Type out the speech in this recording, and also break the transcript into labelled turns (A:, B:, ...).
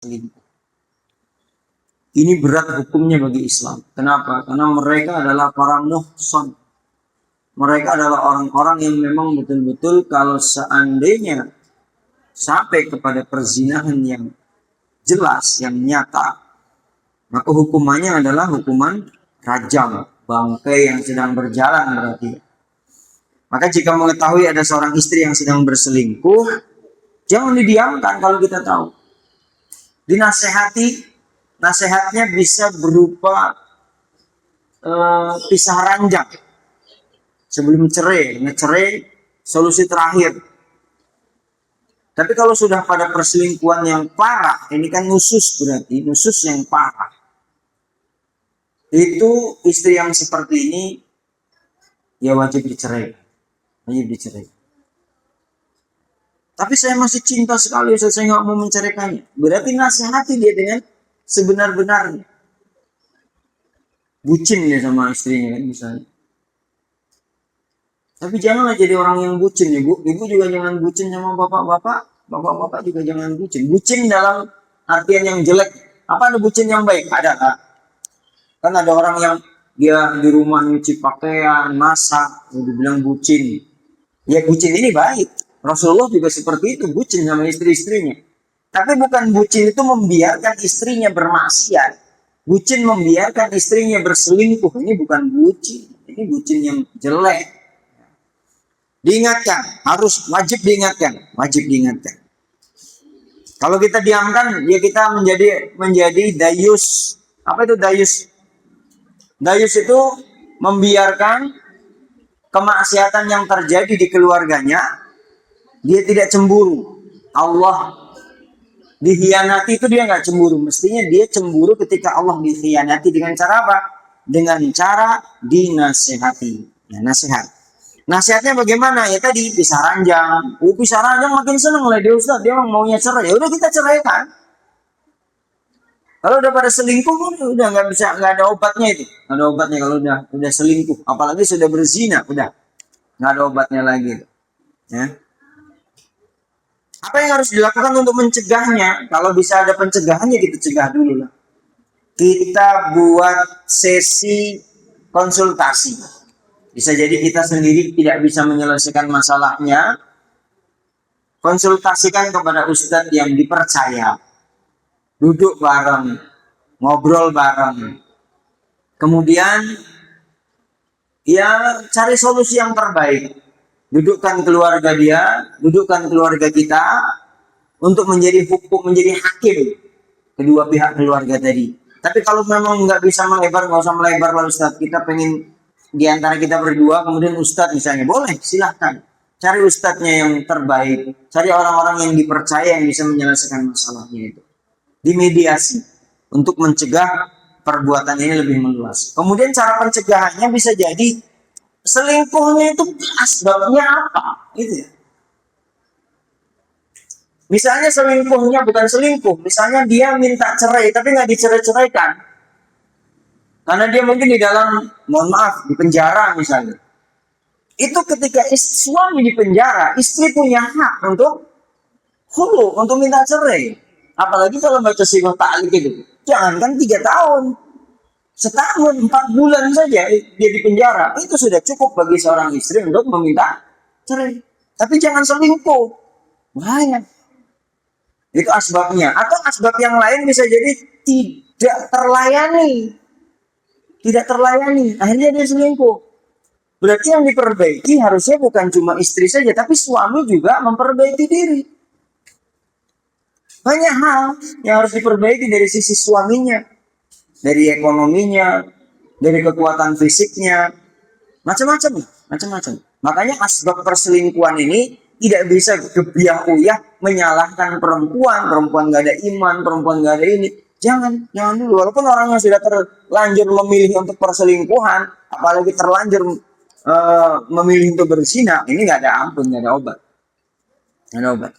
A: selingkuh. Ini berat hukumnya bagi Islam. Kenapa? Karena mereka adalah para muhsan. Mereka adalah orang-orang yang memang betul-betul kalau seandainya sampai kepada perzinahan yang jelas, yang nyata, maka hukumannya adalah hukuman rajam, bangkai yang sedang berjalan berarti. Maka jika mengetahui ada seorang istri yang sedang berselingkuh, jangan didiamkan kalau kita tahu. Dinasehati, nasihatnya bisa berupa pisah ranjang. Sebelum cerai, ngecerai solusi terakhir. Tapi kalau sudah pada perselingkuhan yang parah, ini kan nusus berarti, nusus yang parah. Itu istri yang seperti ini, ya wajib dicerai. Wajib dicerai. Tapi saya masih cinta sekali, saya nggak mau menceraikannya. Berarti nasihati dia dengan sebenar-benarnya. Bucin dia sama istrinya kan misalnya. Tapi janganlah jadi orang yang bucin ya Bu. Ibu juga jangan bucin sama bapak-bapak. Bapak-bapak juga jangan bucin. Bucin dalam artian yang jelek. Apa ada bucin yang baik? Ada lah. Kan ada orang yang dia di rumah nyuci pakaian, masak, dibilang bucin. Ya bucin ini baik. Rasulullah juga seperti itu, bucin sama istri-istrinya. Tapi bukan bucin itu membiarkan istrinya bermaksiat. Bucin membiarkan istrinya berselingkuh. Ini bukan bucin. Ini bucin yang jelek. Diingatkan, harus wajib diingatkan, wajib diingatkan. Kalau kita diamkan, ya kita menjadi dayus. Apa itu dayus? Dayus itu membiarkan kemaksiatan yang terjadi di keluarganya, dia tidak cemburu. Allah dikhianati itu dia nggak cemburu. Mestinya dia cemburu ketika Allah dikhianati dengan cara apa? Dengan cara dinasehati. Ya, nasihat. Nasihatnya bagaimana? Ya tadi pisah ranjang. Pisah ranjang makin seneng lah dia Ustaz. Dia maunya cerai. Ya udah kita ceraikan. Kalau udah pada selingkuh udah nggak bisa, nggak ada obatnya itu. Nggak ada obatnya kalau udah selingkuh. Apalagi sudah berzina, udah nggak ada obatnya lagi. Ya. Apa yang harus dilakukan untuk mencegahnya? Kalau bisa ada pencegahannya kita cegah dulu lah. Kita buat sesi konsultasi. Bisa jadi kita sendiri tidak bisa menyelesaikan masalahnya. Konsultasikan kepada ustadz yang dipercaya. Duduk bareng, ngobrol bareng. Kemudian, ya cari solusi yang terbaik. Dudukkan keluarga dia, dudukkan keluarga kita untuk menjadi hukum, menjadi hakim kedua pihak keluarga tadi. Tapi kalau memang nggak bisa melebar, nggak usah melebar lah Ustadz. Kita pengen di antara kita berdua, kemudian Ustadz misalnya, boleh silahkan. Cari Ustadznya yang terbaik, cari orang-orang yang dipercaya yang bisa menyelesaikan masalahnya itu. Dimediasi untuk mencegah perbuatan ini lebih meluas. Kemudian cara pencegahannya bisa jadi selingkuhnya itu asbabnya apa? Gitu ya. Misalnya selingkuhnya bukan selingkuh, misalnya dia minta cerai tapi nggak dicerai-ceraikan. Karena dia mungkin di dalam, mohon maaf, di penjara misalnya. Itu ketika suami di penjara, istri punya hak untuk khulu, untuk minta cerai. Apalagi kalau baca sirah ta'liq itu. Jangankan 3 tahun. Setahun, 4 bulan saja dia di penjara. Itu sudah cukup bagi seorang istri untuk meminta cerai. Tapi jangan selingkuh. Bahaya. Itu asbabnya. Atau asbab yang lain bisa jadi tidak terlayani. Tidak terlayani, akhirnya dia selingkuh. Berarti yang diperbaiki harusnya bukan cuma istri saja, tapi suami juga memperbaiki diri. Banyak hal yang harus diperbaiki dari sisi suaminya, dari ekonominya, dari kekuatan fisiknya, macam-macam. Makanya asbab perselingkuhan ini tidak bisa gebiah-uyah menyalahkan perempuan gak ada iman, perempuan gak ada ini. Jangan dulu. Walaupun orang yang sudah terlanjur memilih untuk perselingkuhan, apalagi terlanjur memilih untuk berzina, ini nggak ada ampun, nggak ada obat.